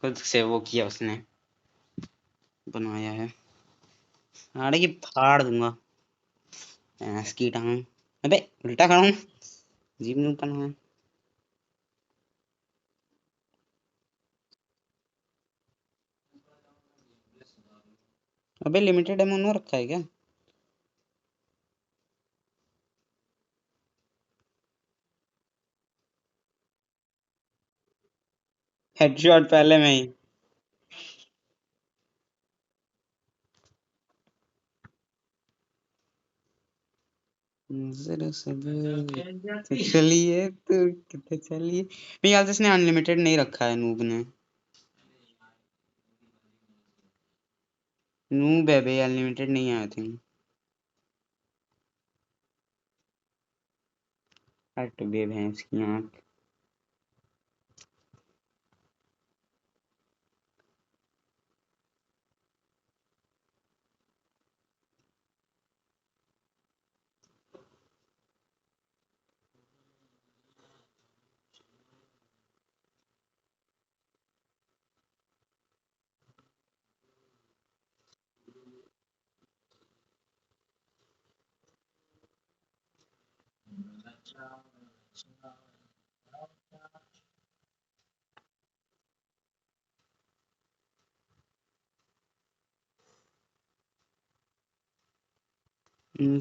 खुद से वो किया उसने, बनवाया है। साढ़े की फाड़ दूंगा भैंस की टांग। अबे उल्टा खड़ा हूँ, जीभ नहीं ऊपर है। अबे लिमिटेड एमो रखा है क्या? हेडशॉट पहले में ही। जरा सब्र तो चलिए, तो कितने चलिए। मेरे ख्याल से इसने अनलिमिटेड नहीं रखा है नूब ने। नूब है बे, अनलिमिटेड नहीं है आई थिंक। हट बे भैंस की आंख।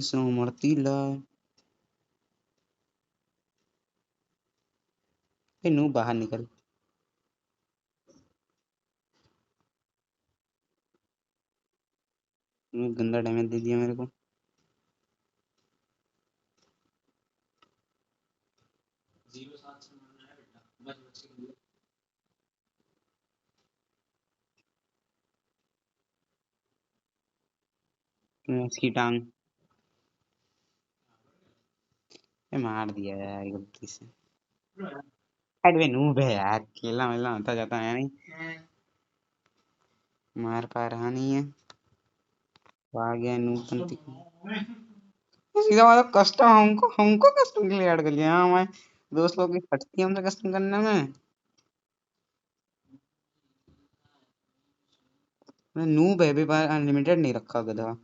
सो मरतीला। ए नूब बाहर निकल। नूब गंदा डैमेज दे दिया मेरे को। इसकी टांग ए मार दिया यार गलती से। हट बे नूब है यार, खेलना मिलना होता जाता है नहीं। मार पा रहा नहीं है। तो आ गया नूब पंती को। सीधा मतलब कस्टम हमको हमको कस्टम के लिए ऐड कर लिया। हाँ हमारे दोस्त लोग की फटती है हमसे कस्टम करने में। नूब है भी, अनलिमिटेड नहीं रखा गधा।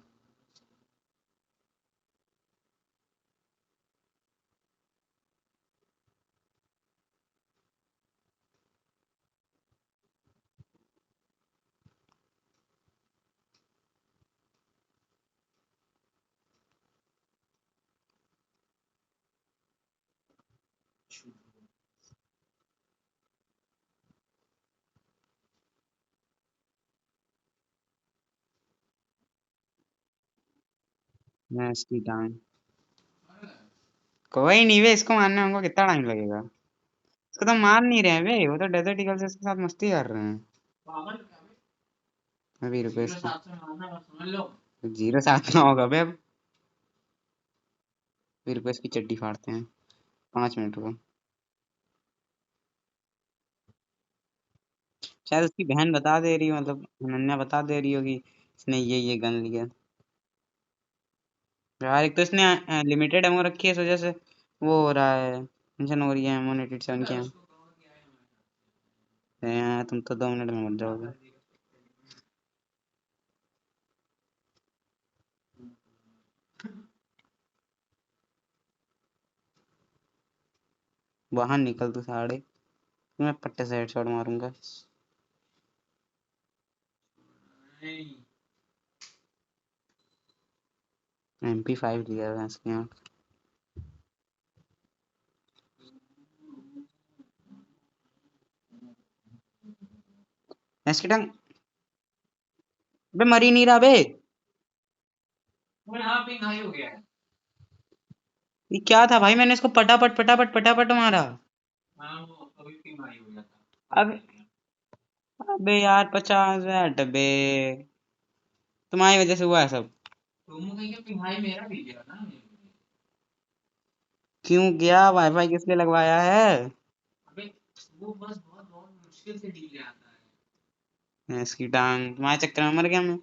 मैं इसकी टांग। कोई नहीं वे, इसको मारने में हमको कितना टाइम लगेगा। इसको तो मार नहीं रहे हैं वे, वो तो डेजर्ट ईगल से इसके साथ मस्ती कर रहे हैं। अभी रुको इसको। 0-7 ना होगा बे अब। अभी रुको इसकी चड्डी फाड़ते हैं। 5 मिनट रुको। शायद उसकी बहन बता दे रही हो, मतलब अनन्या बता दे रही होगी इसने ये गन लिया। यार एक तो इसने लिमिटेड एमो रखी है, इस वजह से वो हो रहा है, टेंशन हो रही है एमो 87 की। तुम तो 2 मिनट में मर जाओगे। बाहर निकल तू साड़े, मैं पट्टे से हेडशॉट मारूंगा। MP5 लिया है इसके यहाँ। इसकी टंग। बे मरी नहीं रहा बे। ये क्या था भाई, मैंने इसको पटापट पटापट पटापट मारा। अब अबे यार 50 डब्बे, तुम्हारी वजह से हुआ है सब। क्यों गया, वाईफाई किस लिए लगवाया है? भैंस की टांग, तुम्हारे चक्कर में मर गया मैं।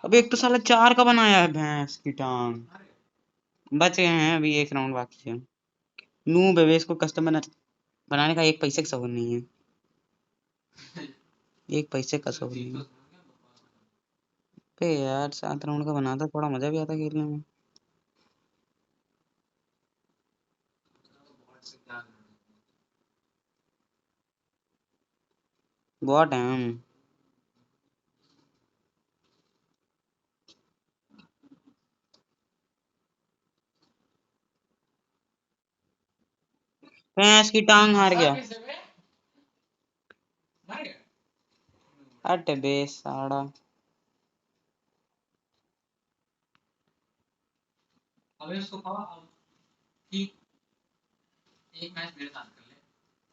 अबे एक तो साला 4 का बनाया है भैंस की टांग। बच गए हैं, अभी एक राउंड बाकी है। नू बेबे, इसको कस्टम बनाने का एक पैसे का सवाल नहीं है। एक पैसे का सो नहीं पे यार 7 राउंड का बनाता थोड़ा मजा भी आता खेलने में। बहुत है हम। भैंस की टांग हार गया। हट बे साड़ा।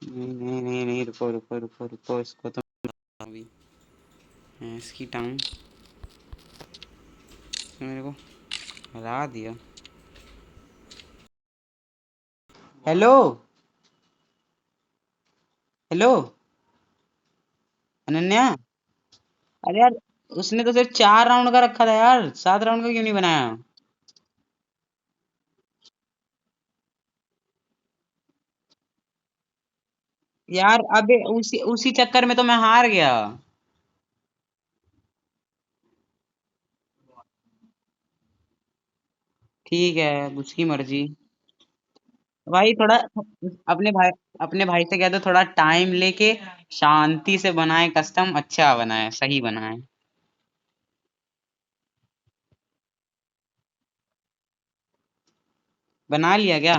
नहीं नहीं नहीं नहीं, रुको रुको रुको रुको, इसको तो अभी भैंस की टांग मेरे को हरा दिया। Hello hello Ananya. अरे यार उसने तो सिर्फ 4 राउंड का रखा था यार, 7 राउंड का क्यों नहीं बनाया? यार अबे उसी उसी चक्कर में तो मैं हार गया। ठीक है, अब उसकी मर्जी। भाई थोड़ा अपने भाई अपने भाई से कह दो थोड़ा टाइम लेके शांति से बनाए, कस्टम अच्छा बनाए, सही बनाए। बना लिया क्या?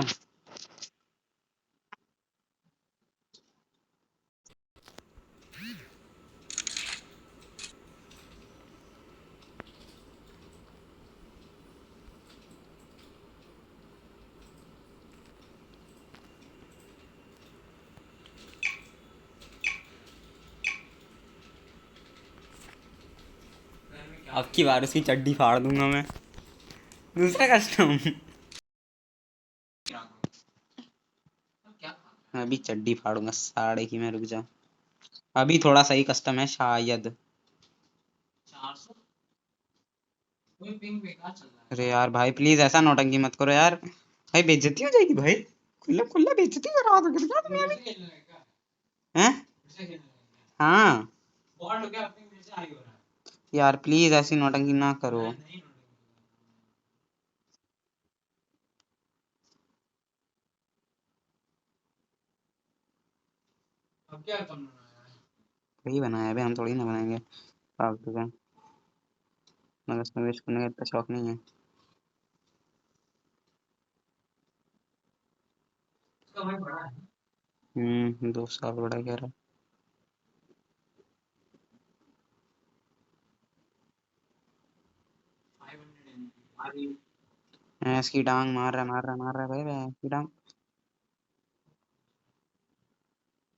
अब की बार उसकी चड्डी फाड़ दूंगा मैं। दूसरा कस्टम। मैं अभी चड्डी फाड़ूंगा साड़े की, मैं रुक जा। अभी थोड़ा सही कस्टम है शायद। अरे यार भाई प्लीज ऐसा नौटंकी मत करो यार, भाई बेइज्जती हो जाएगी भाई। खुला खुला बेइज्जती करा दो क्या तुमने अभी? हैं? हाँ यार प्लीज ऐसी नौटंकी ना करो। वही बनाया है, हम थोड़ी ना बनाएंगे फालतू का। मगर इसमें वेस्ट करने का इतना शौक नहीं है। 2 साल बड़ा कह रहा है। इसकी डांग मार रहा मार रहा मार रहा भाई, इसकी डांग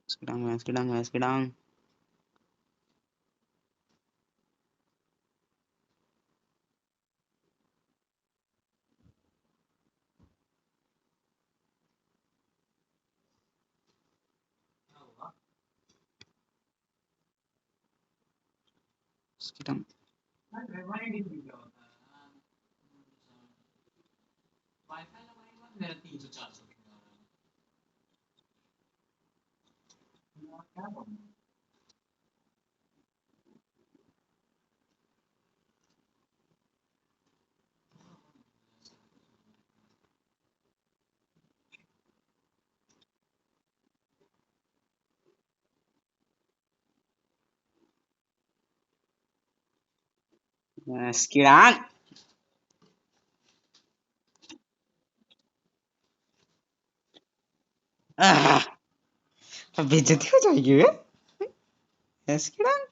इसकी डांग इसकी डांग इसकी डांग। इसकी डांग। इसकी डांग। आह, अब बेइज्जती हो जाएगी बे। इसकी डांग।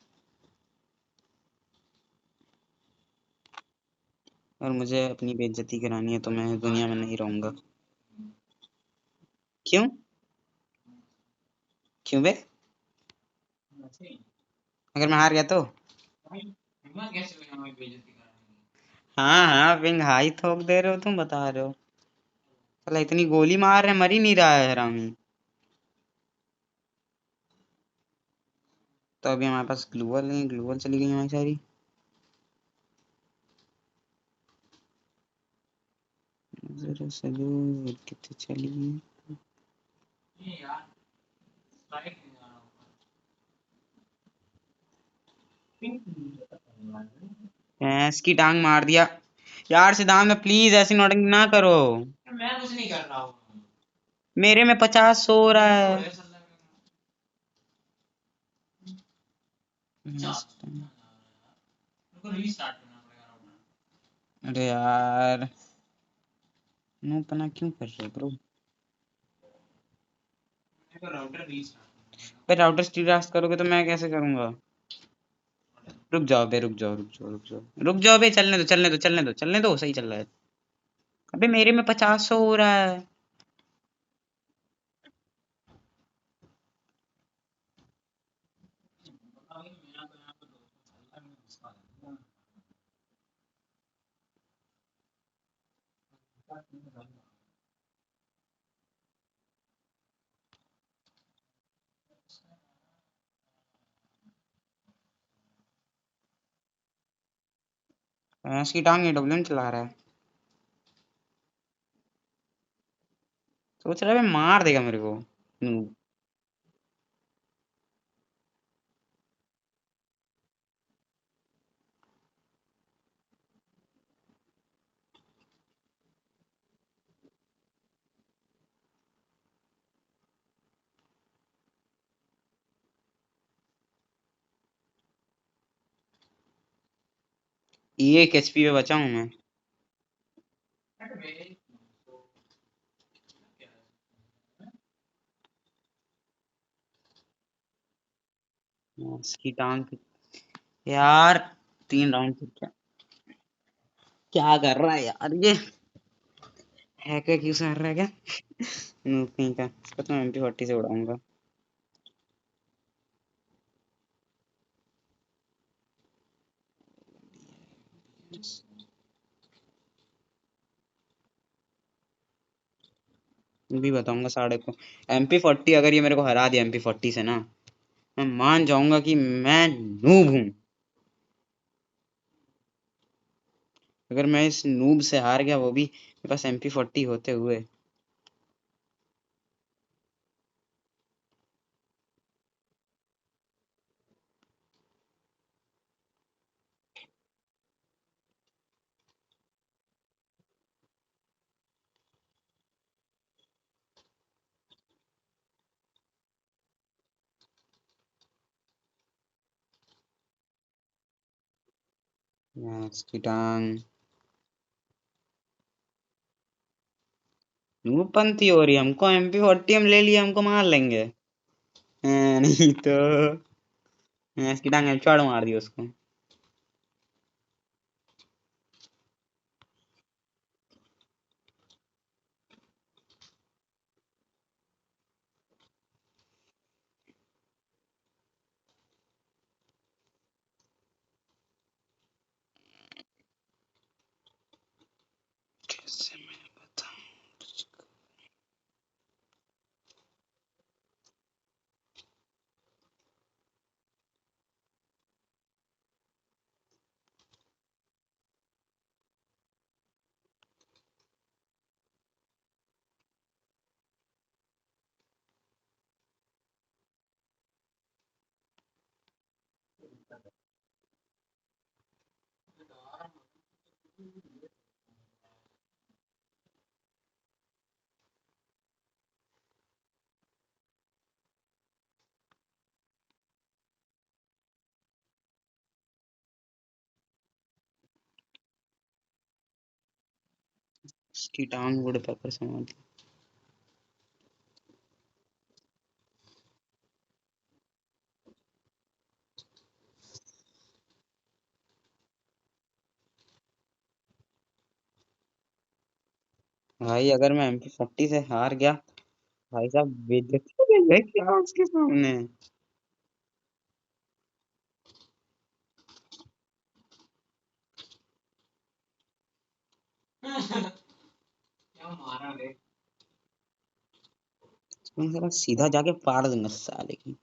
और मुझे अपनी बेइज्जती करानी है तो मैं इस दुनिया में नहीं रहूंगा। क्यों? क्यों बे? अगर मैं हार गया तो? हाँ हाँ पिंग हाई थोक दे रहे हो तुम, बता रहे हो। साला इतनी गोली मार रहे, मर ही नहीं रहा है हरामी। तो अभी हमारे पास ग्लूवल नहीं, ग्लूवल चली गई हमारी सारी। जरा सलूट कितने चली गई। भैंस की टांग मार दिया। यार सिद्धांत प्लीज ऐसी नौटंकी ना करो। मेरे में 50 सो रहा है। अरे यार नो पना क्यों कर रहे हो ब्रो। भाई राउटर स्टीरास्ट करोगे तो मैं कैसे करूंगा। रुक जाओ बे रुक जाओ रुक जाओ रुक जाओ रुक जाओ बे चलने दो चलने दो चलने दो चलने दो सही चल रहा है। अबे मेरे में 50 सौ हो रहा है। भैंस की टांग AWM चला रहा है। सोच रहा है बे मार देगा मेरे को। एक HP पे बचा हूं मैं। भैंस की टांग यार 3 राउंड क्या क्या कर रहा है यार ये। हैकर क्यों से रहा है क्या। नूब कहीं का इसको तो मैं MP40 से उड़ाऊंगा। भी बताऊंगा साढ़े को। MP40 अगर ये मेरे को हरा दिया MP40 से ना मैं मान जाऊंगा कि मैं नूब हूँ। अगर मैं इस नूब से हार गया वो भी मेरे पास MP40 होते हुए। इसकी टांग नूबपंथी हो रही है हमको MP40 हम ले लिए हमको मार लेंगे। नहीं तो इसकी टांग हेडशॉट मार दी उसको। कैसे मैं बताऊं तुझको? इसकी टांग वुड पेपर से मार दी। भाई अगर मैं MP40 से हार गया भाई साहब बेइज्जती हो गई है क्या उसके सामने। मैं जरा सीधा जाके फाड़ दूंगा साले की।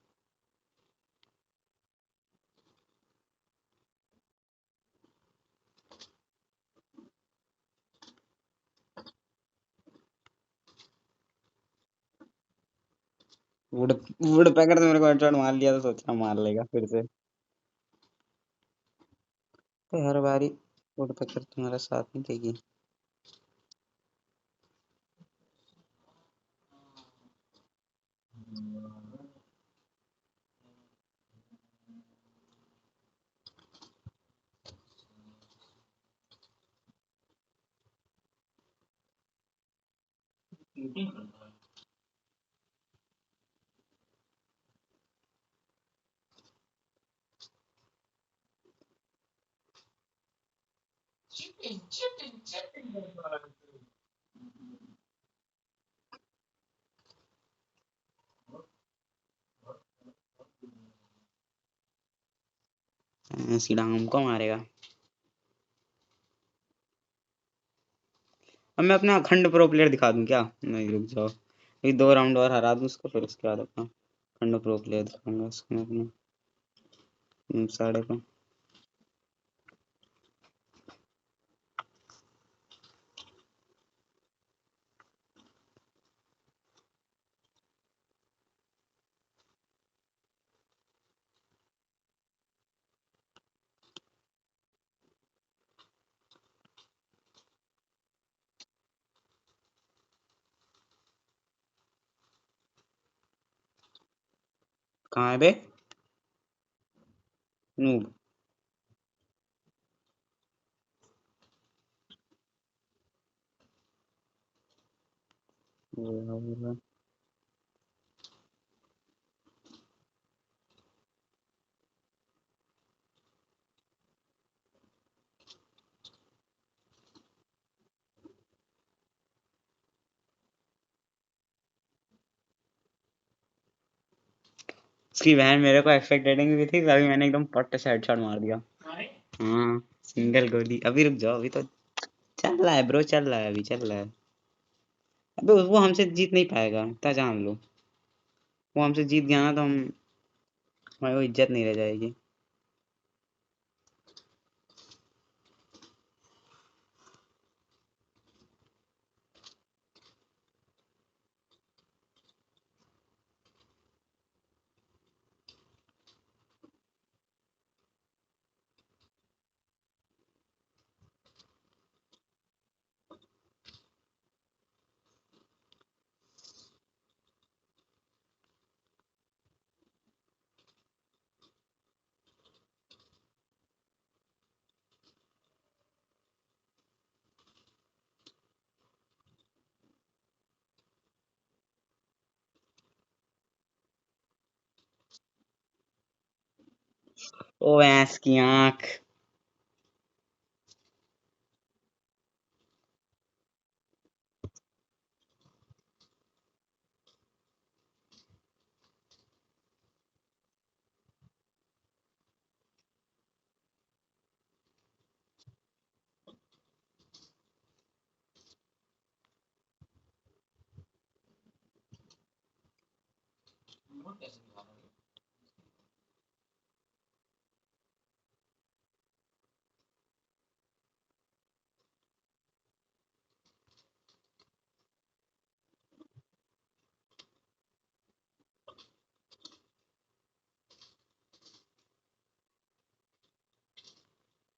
वुड वुड पैकर से मेरे को हेडशॉट मार लिया तो सोच रहा मार लेगा फिर से। तो हर बारी वुड पेकर तुम्हारा साथ नहीं देगी। सीधा हमको मारेगा। अब मैं अपना अखंड प्रो प्लेयर दिखा दूं क्या? नहीं, रुक जाओ, ये 2 राउंड और हरा दूं उसको, फिर उसके बाद अपना अखंड प्रो प्लेयर दिखाऊंगा उसको मैं अपने साढ़े को। कहाँ है बे नूब? उसकी बहन मेरे को एक्सपेक्टेडिंग भी थी, तभी मैंने एकदम पट्ट से हेडशॉट मार दिया। हाँ, सिंगल गोली। अभी रुक जाओ, अभी तो चल रहा है ब्रो, चल रहा है, अभी चल रहा है। अबे वो हमसे जीत नहीं पाएगा, इतना जान लो। वो हमसे जीत गया ना तो हम, हमारी वो इज्जत नहीं रह जाएगी। ओ भैंस की आंख।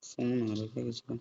फोन आ रहा है किसी का?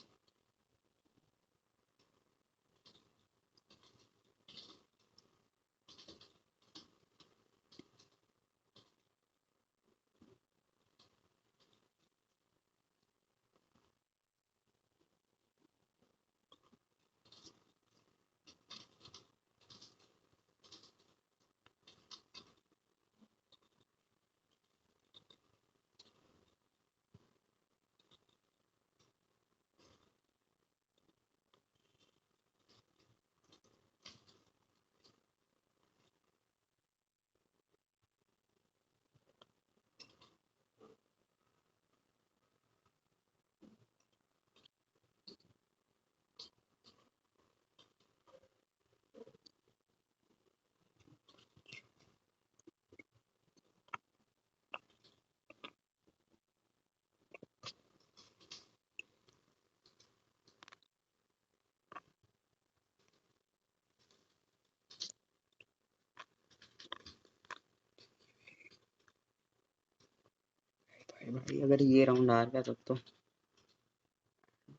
भाई भाई, अगर ये राउंड हार गया तब तो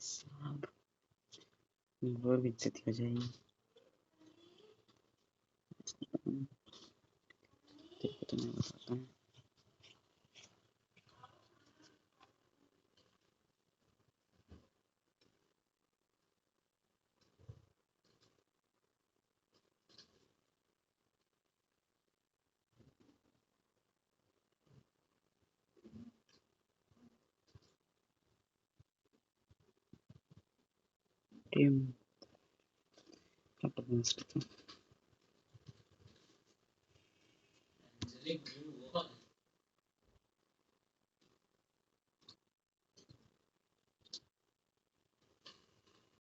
साहब और बेइज्जती हो जाएगी। देखो तो मैं बताता हूँ। टीम क्या